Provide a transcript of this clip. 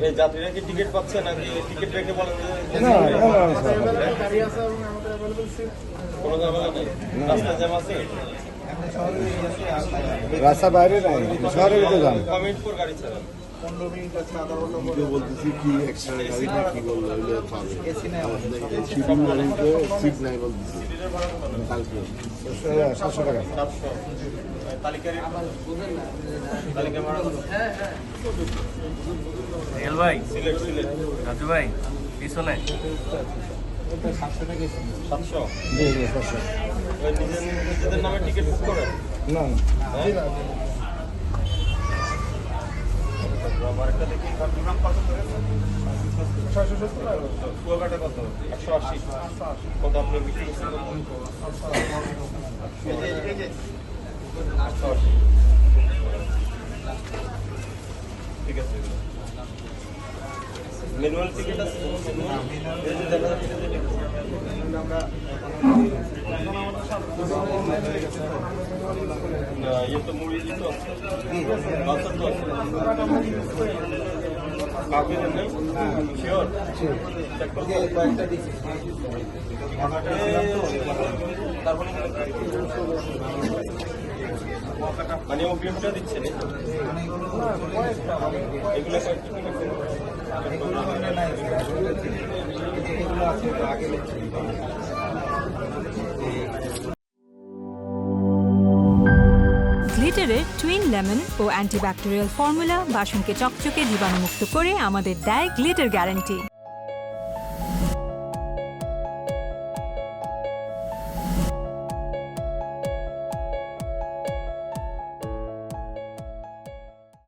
এই যাত্রীরা কি টিকিট পাচ্ছে নাকি টিকিট রেখে বলেন কোনো ঝামেলা নেই? রাস্তায় জ্যাম আছে? রাস্তা বাইরে নাই, শহরের ভিতরে যান। কমিটপুর গাড়ি ছাড়েন। বলতেছি কি এক্সট্রা গাড়ি না কি বললো শিডিউল গাড়িতে সিট নাই বলতেছি কালকে 700 টাকা। 700 তালিকা ভাড়া রিয়েল ভাই, সিলেট রাজু ভাই পিছনে 700 জি জি 700 নিজেদের নামে টিকিট বুক করেন? না আমার একটা দেখি চট্টগ্রাম কত করে? 670 কুয়াকাটা কত? 180 কত আপনি বিক্রি করছেন? 180 ঠিক আছে। ম্যানুয়াল টিকিট আছে? এই যে দেখা যাচ্ছে যে আমরা না ये तो मूवी जी तो बात तो काफी दिन नहीं श्योर चेक कर कয়েকটা দিছি তারপরে মানে অগ্রিমটা দিচ্ছে না এগুলো গ্লিটারের টুইন লেমন ও অ্যান্টিব্যাকটেরিয়াল ফর্মুলা বাসনকে চকচকে জীবাণুমুক্ত করে আমাদের দেয় গ্লিটার গ্যারান্টি।